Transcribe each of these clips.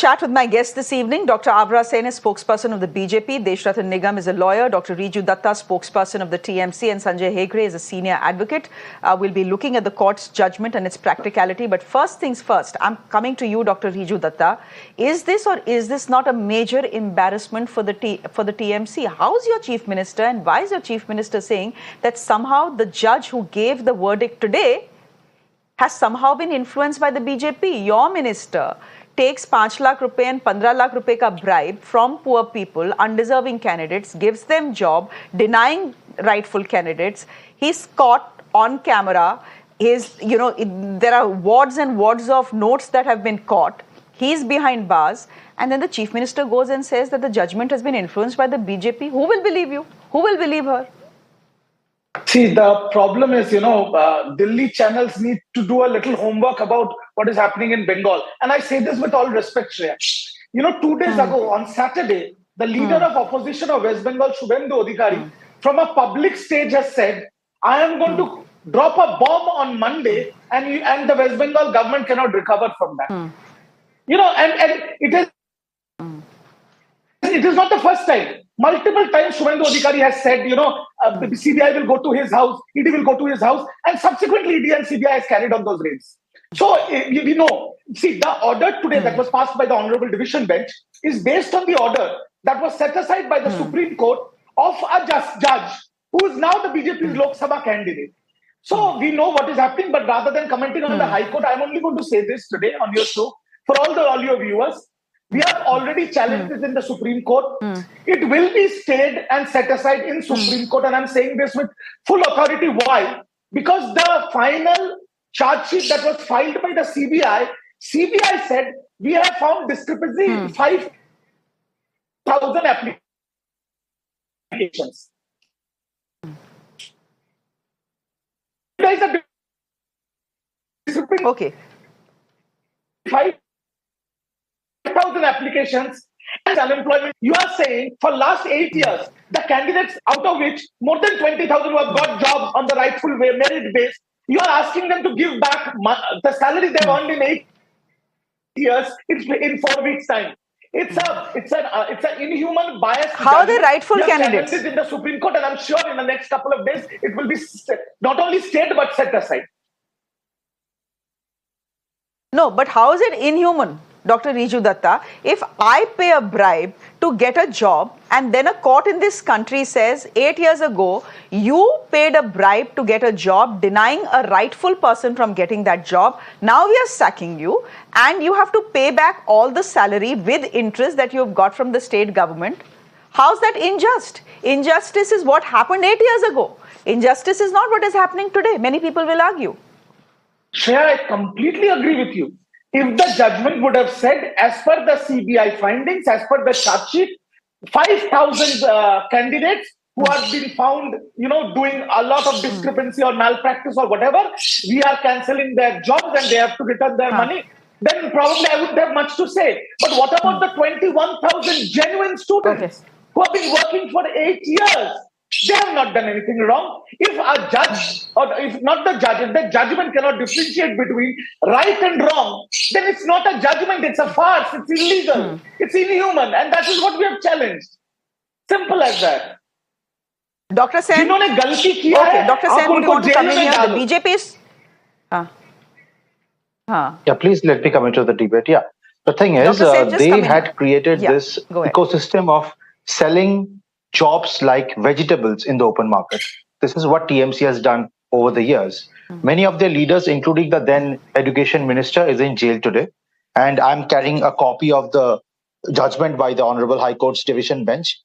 chat with my guest this evening. Dr. Avra Sen is spokesperson of the BJP. Deshrathan Nigam is a lawyer. Dr. Riju Dutta, spokesperson of the TMC. And Sanjay Hegre is a senior advocate. We'll be looking at the court's judgment and its practicality. But first things first, I'm coming to you, Dr. Riju Dutta. Is this or is this not a major embarrassment for the TMC? How is your chief minister and why is your chief minister saying that somehow the judge who gave the verdict today has somehow been influenced by the BJP? Your minister takes 5 lakh rupees and 15 lakh rupees ka bribe from poor people, undeserving candidates, gives them job, denying rightful candidates. He's caught on camera. There are wads and wads of notes that have been caught. He's behind bars. And then the chief minister goes and says that the judgment has been influenced by the BJP. Who will believe you? Who will believe her? See, the problem is, Delhi channels need to do a little homework about what is happening in Bengal. And I say this with all respect, Shreya. 2 days ago, on Saturday, the leader of opposition of West Bengal, Suvendu Adhikari, from a public stage has said, I am going to drop a bomb on Monday and the West Bengal government cannot recover from that. And it is not the first time. Multiple times Suvendu Adhikari has said, the CBI will go to his house, ED will go to his house, and subsequently ED and CBI has carried on those raids. So, the order today that was passed by the Honorable Division Bench is based on the order that was set aside by the Supreme Court of a judge who is now the BJP's Lok Sabha candidate. So, we know what is happening, but rather than commenting on the High Court, I'm only going to say this today on your show for all your viewers. We have already challenged this in the Supreme Court. It will be stayed and set aside in Supreme Court. And I'm saying this with full authority. Why? Because the final charge sheet that was filed by the CBI said, we have found discrepancy in 5,000 applications. There is a discrepancy. Okay. 5,000 applications and unemployment. You are saying for last 8 years, the candidates out of which more than 20,000 who have got jobs on the rightful way, merit base, you are asking them to give back the salary they've earned in 8 years in 4 weeks' time. It's an inhuman bias. How are they rightful candidates? In the Supreme Court, and I'm sure in the next couple of days it will be not only stayed but set aside. No, but how is it inhuman, Dr. Riju Dutta, if I pay a bribe to get a job and then a court in this country says 8 years ago, you paid a bribe to get a job, denying a rightful person from getting that job. Now we are sacking you and you have to pay back all the salary with interest that you've got from the state government. How's that unjust? Injustice is what happened 8 years ago. Injustice is not what is happening today. Many people will argue. Shreya, I completely agree with you. If the judgment would have said, as per the CBI findings, as per the charge sheet, 5,000 candidates who have been found, doing a lot of discrepancy or malpractice or whatever, we are cancelling their jobs and they have to return their money, then probably I wouldn't have much to say. But what about the 21,000 genuine students who have been working for 8 years? They have not done anything wrong. If a judge, or if not the judge, if the judgment cannot differentiate between right and wrong, then it's not a judgment, it's a farce, it's illegal, it's inhuman, and that is what we have challenged. Simple as that. Dr. Sen, Dr. Sen, would you want to come in here? The BJP is... Yeah, please let me come into the debate. Yeah, the thing is, they had created this ecosystem of selling jobs like vegetables in the open market. This is what TMC has done over the years. Many of their leaders, including the then education minister, is in jail today. And I'm carrying a copy of the judgment by the Honorable High Court's Division Bench.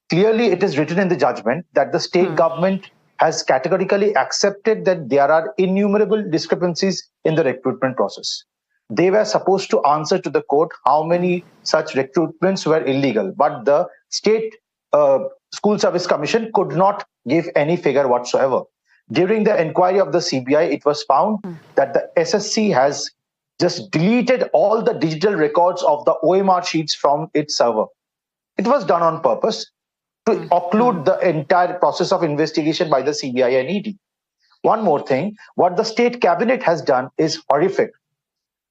Clearly, it is written in the judgment that the state government has categorically accepted that there are innumerable discrepancies in the recruitment process. They were supposed to answer to the court how many such recruitments were illegal, but the state School Service Commission could not give any figure whatsoever. During the inquiry of the CBI, it was found that the SSC has just deleted all the digital records of the OMR sheets from its server. It was done on purpose to occlude the entire process of investigation by the CBI and ED. One more thing, what the state cabinet has done is horrific.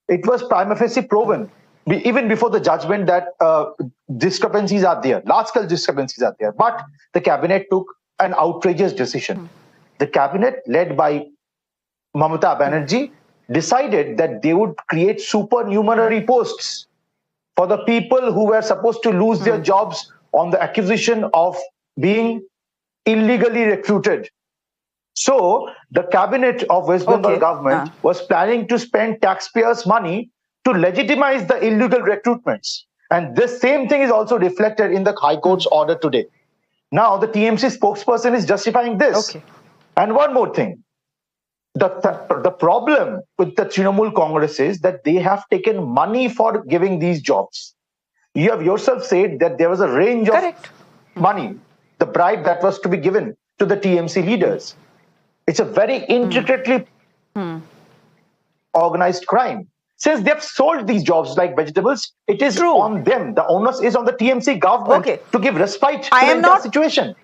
It was prima facie proven even before the judgment, that discrepancies are there, large-scale discrepancies are there. But the cabinet took an outrageous decision. The cabinet, led by Mamata Banerjee, decided that they would create supernumerary posts for the people who were supposed to lose their jobs on the accusation of being illegally recruited. So the cabinet of West Bengal government was planning to spend taxpayers' money to legitimize the illegal recruitments. And this same thing is also reflected in the High Court's order today. Now the TMC spokesperson is justifying this. And one more thing. The problem with the Trinamool Congress is that they have taken money for giving these jobs. You have yourself said that there was a range of money, the bribe that was to be given to the TMC leaders. It's a very intricately organized crime. Since they've sold these jobs like vegetables, it is on them. The onus is on the TMC government to give respite to the entire situation.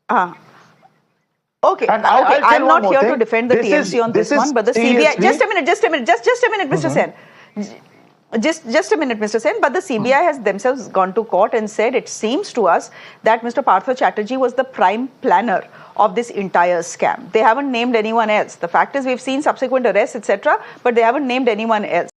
And I'm not here to defend the TMC on this one, but the CBI. Just a minute, Mr. Sen. Just a minute, Mr. Sen. But the CBI has themselves gone to court and said it seems to us that Mr. Partha Chatterjee was the prime planner of this entire scam. They haven't named anyone else. The fact is we've seen subsequent arrests, etc., but they haven't named anyone else.